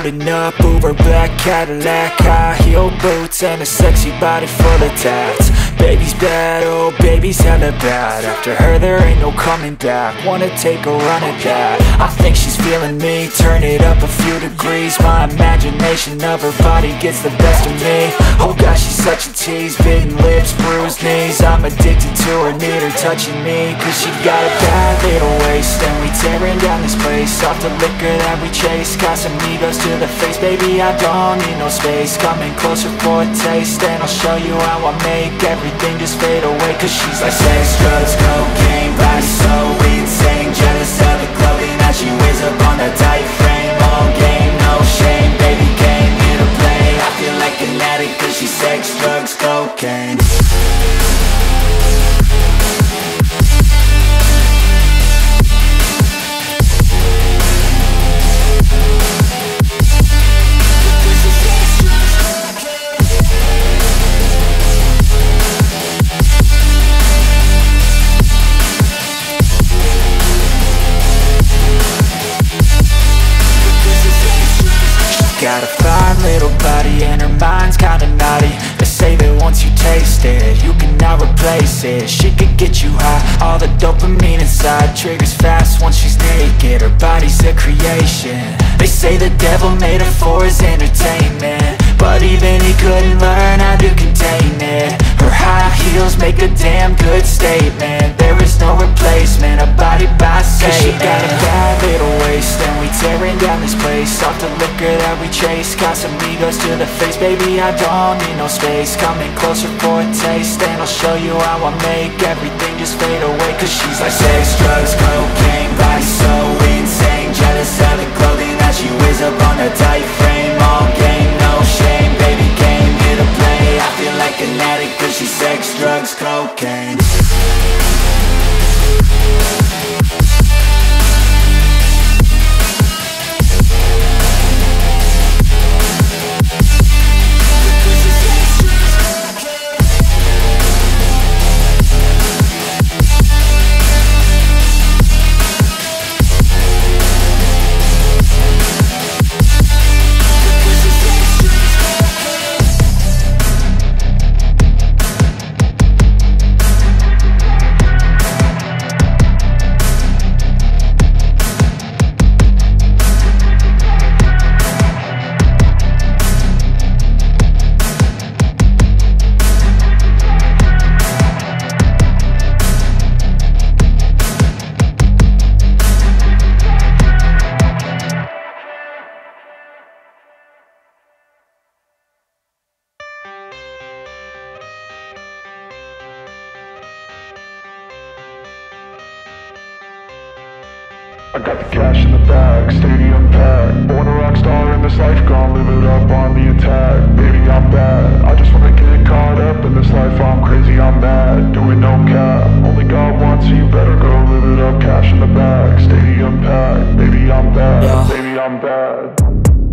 Pulling up, Uber black Cadillac, high heel boots and a sexy body full of tats. Baby's bad, oh baby's hella bad. After her there ain't no coming back. Wanna take a run at that. I think she's feeling me. Turn it up a few degrees. My imagination of her body gets the best of me. Oh gosh, she's such a tease. Bitten lips, bruised knees. I'm addicted to her, need her touching me. Cause she got a bad little waist, and we tearing down this place. Off the liquor that we chase. Got some egos to the face. Baby, I don't need no space. Coming closer for a taste, and I'll show you how I make everything just fade away. Cause she's like sex, drugs, cocaine, body so insane. Jealous of the clothing that she wears up on a tight frame. All game, no shame, baby came here to play. I feel like an addict cause she's sex, drugs, cocaine. Got a fine little body and her mind's kinda naughty. They say that once you taste it, you cannot replace it. She could get you high, all the dopamine inside triggers fast once she's naked. Her body's a creation. They say the devil made her for his entertainment, but even he couldn't learn how to contain it. Her high heels make a damn good statement. There is no replacement, a body by Satan. Cause she got a bad little waist, and we tearing down this place. Off the liquor that we chase. Got some egos to the face. Baby, I don't need no space. Coming closer for a taste, and I'll show you how I make everything just fade away. Cause she's like sex, drugs, cocaine, body so insane. Jealous of the clothing that she wears up on a tight frame. All game, no shame, baby came here to play. I feel like an addict cause she's sex, drugs, cocaine. I got the cash in the bag, stadium packed. Born a rock star in this life, gon' live it up on the attack. Baby, I'm bad, I just wanna get caught up in this life. I'm crazy, I'm mad, doing no cap. Only God wants you, better go live it up. Cash in the bag, stadium packed. Baby, I'm bad, yeah. Baby, I'm bad.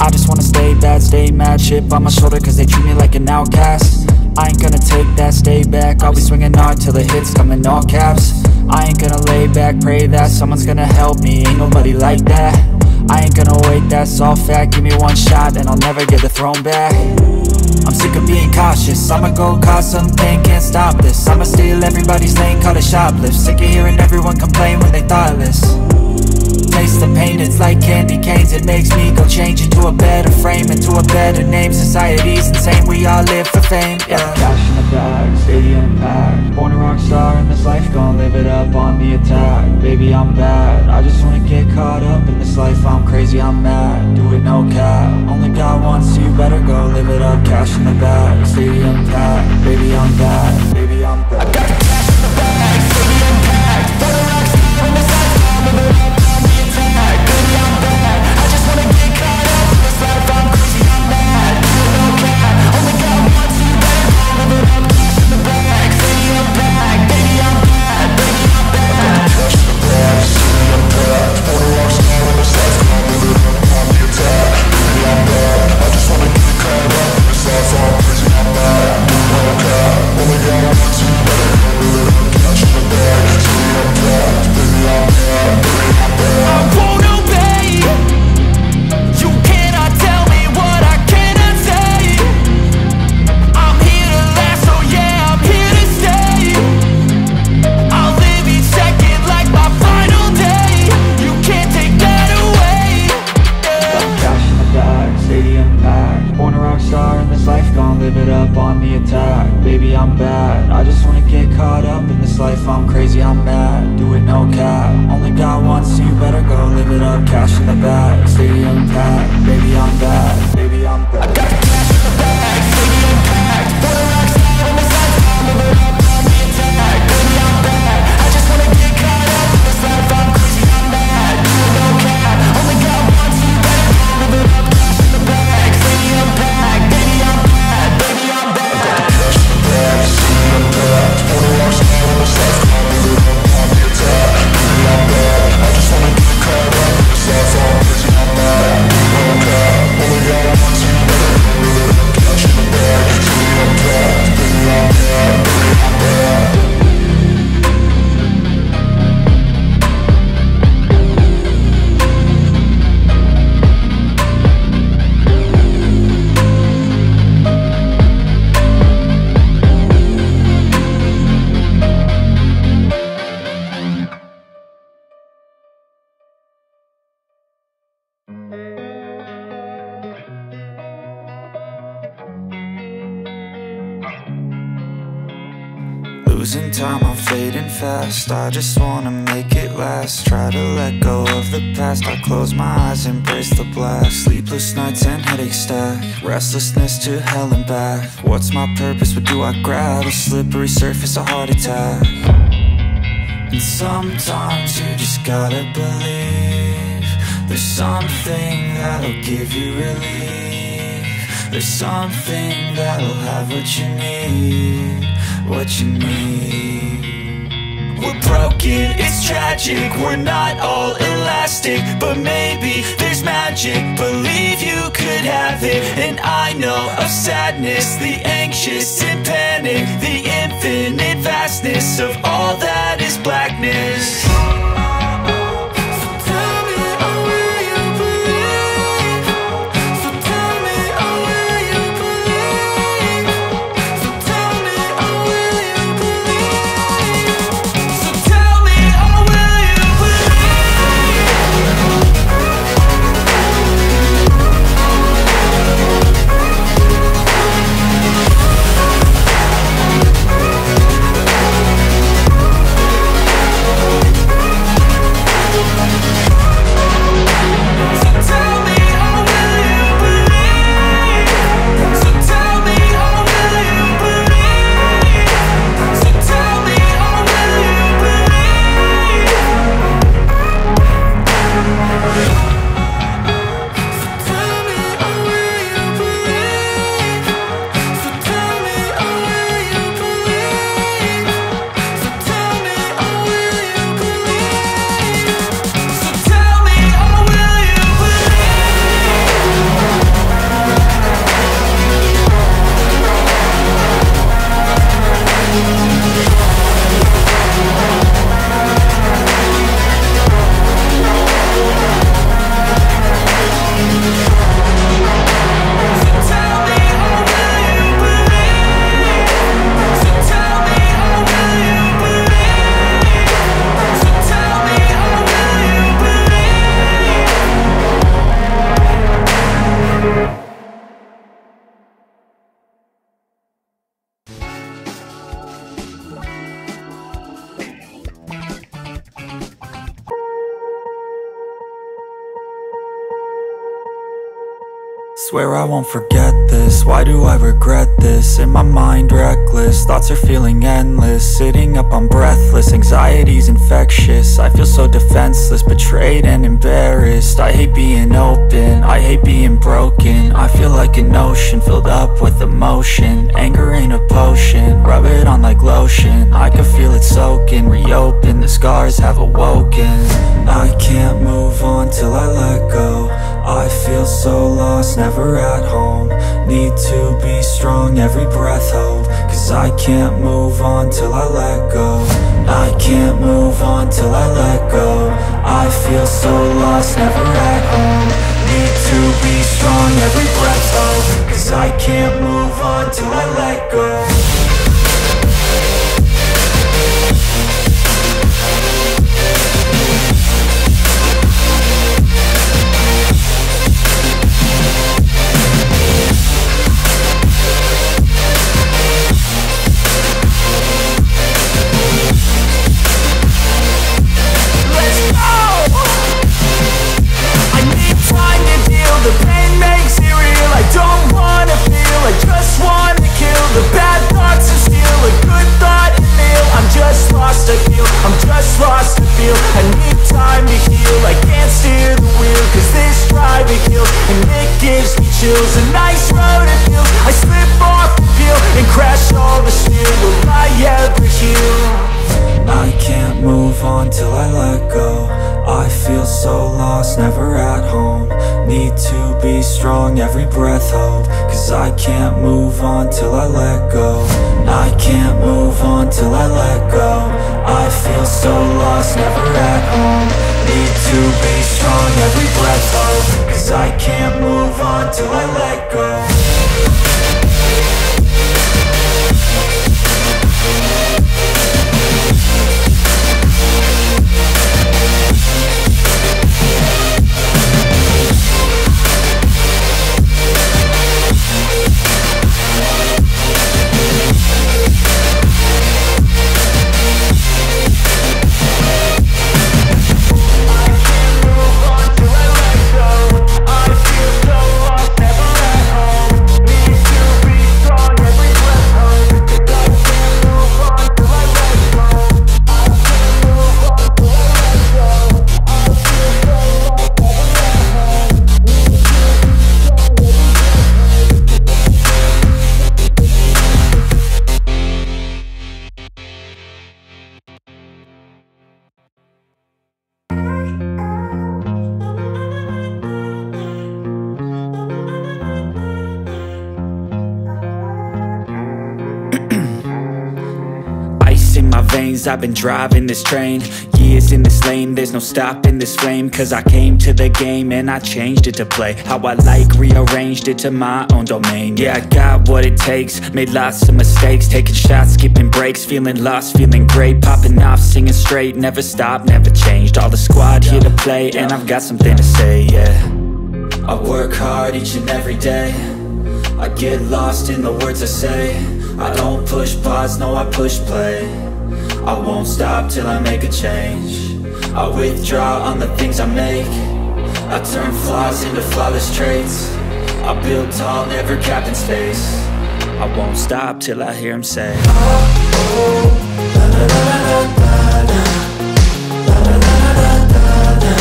I just wanna stay bad, stay mad. Chip on my shoulder cause they treat me like an outcast. I ain't gonna take that, stay back. I'll be swinging hard till the hits come in all caps. I ain't gonna lay back, pray that someone's gonna help me. Ain't nobody like that. I ain't gonna wait, that's all fact. Give me one shot and I'll never get the throne back. I'm sick of being cautious. I'ma go cause something, can't stop this. I'ma steal everybody's lane, call it shoplift. Sick of hearing everyone complain when they thoughtless. Taste the pain, it's like candy canes. It makes me go change into a better frame, into a better name. Society's insane, we all live for fame, yeah. Cash in the bag, stadium packed. Born a rock star in this life, gon' live it up on the attack. Baby, I'm bad, I just wanna get caught up in this life. I'm crazy, I'm mad, do it no cap. Only God wants you, better go live it up. Cash in the bag, stadium packed. Baby, I'm bad, baby, I'm bad. I got the cash in the bag, stadium packed. Born a rock star in this life, gon' live it up. Baby, I'm bad, I just wanna get caught up in this life. I'm crazy, I'm mad, do it no cap. Only God wants you, better go live it up. Cash in the bag, stadium packed. Baby, I'm bad, baby, I'm bad. Cash in the bag, stadium packed. Born a rock star in this life, gon' live it up on the attack. Baby, I'm bad. baby I'm bad. I just wanna get caught up in this life, I'm crazy, I'm mad. Do it no cap, only got one, so you better go live it up. Cash in the bag, stadium packed, baby I'm bad, baby I'm bad. I got the cash in the bag, stadium packed. Born a rock star in this life, I'm living up on the attack. Baby I'm bad, I just wanna get caught up in this life, I'm crazy, I'm mad. Do it no cap, only got one, so you better go live it up. Cash in the bag, stadium packed, baby I'm bad, baby I'm bad. I got the cash in the bag, stadium packed. Born a rock star in this life, I'm living up on the attack. Baby I'm bad, I just wanna get caught up in this life, I'm crazy, I'm mad. Do it no cap, only got one, so you better go live it up. Cash in the bag, stadium packed. Baby I'm bad, baby I'm bad. Losing time, I'm fading fast. I just wanna make it last. Try to let go of the past. I close my eyes, embrace the blast. Sleepless nights and headaches stack. Restlessness to hell and back. What's my purpose? What do I grab? A slippery surface, a heart attack. And sometimes you just gotta believe there's something that'll give you relief. There's something that'll have what you need, what you need. We're broken, it's tragic, we're not all elastic, but maybe there's magic. Believe you could have it. And I know of sadness, the anxious and panic, the infinite vastness of all that is blackness. Swear I won't forget this, why do I regret this? In my mind reckless, thoughts are feeling endless. Sitting up, I'm breathless, anxiety's infectious. I feel so defenseless, betrayed and embarrassed. I hate being open, I hate being broken. I feel like an ocean filled up with emotion. Anger ain't a potion, rub it on like lotion. I can feel it soaking, reopen, the scars have awoken. I can't move on till I let go. I feel so lost, never at home. Need to be strong, every breath hold. Cause I can't move on till I let go. I can't move on till I let go. I feel so lost, never at home. Need to be strong, every breath hold. Cause I can't move on till I let go. lost, never at home. Need to be strong, every breath hold. Cause I can't move on till I let go. I can't move on till I let go. I feel so lost, never at home. Need to be strong, every breath hold. Cause I can't move on till I let go. I've been driving this train, years in this lane, there's no stopping this flame. Cause I came to the game and I changed it to play how I like, rearranged it to my own domain. Yeah, I got what it takes, made lots of mistakes, taking shots, skipping breaks, feeling lost, feeling great, popping off, singing straight, never stopped, never changed. All the squad here to play and I've got something to say, yeah. I work hard each and every day, I get lost in the words I say. I don't push pause, no I push play. I won't stop till I make a change. I withdraw on the things I make. I turn flaws into flawless traits. I build tall, never capped in space. I won't stop till I hear him say, oh, oh, la, la, la, la, la, la, la, la, la, la, la, la.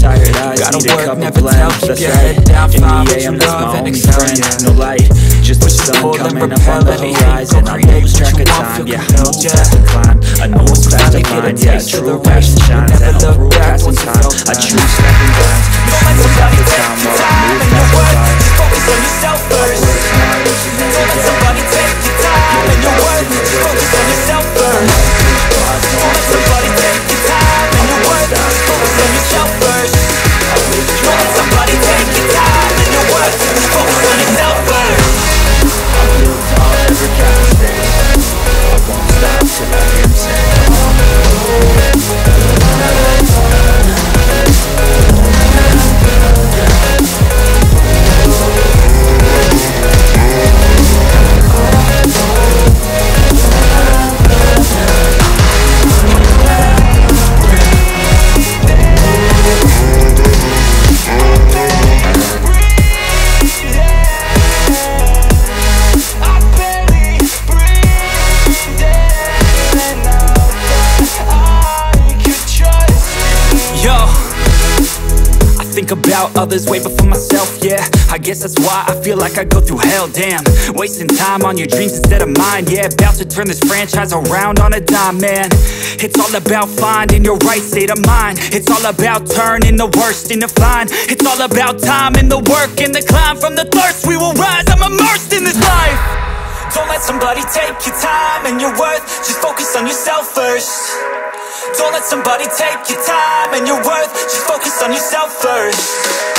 Tired eyes, gotta need a couple plans. That's right. In the AM, that's my only friend. No light, just the sun coming up on the horizon. I lose track of time, yeah, I know fast to climb. I know it's fast to find, yeah, true passion shines. I don't rule passing time, I choose stepping down. Don't let somebody take your time and your worth. Just focus on yourself first. Don't let somebody take your time and your worth. Just focus on yourself first. Don't let somebody take your time and your worth. Just focus on yourself first. Don't let somebody take your time and your worth. Just focus on yourself first. I build tall, never count mistakes. I won't stop till I hear him say, about others way before myself, yeah. I guess that's why I feel like I go through hell, damn. Wasting time on your dreams instead of mine, yeah. About to turn this franchise around on a dime, man. It's all about finding your right state of mind. It's all about turning the worst into fine. It's all about time and the work and the climb. From the thirst we will rise, I'm immersed in this life. Don't let somebody take your time and your worth. Just focus on yourself first. Don't let somebody take your time and your worth. Just focus on yourself first.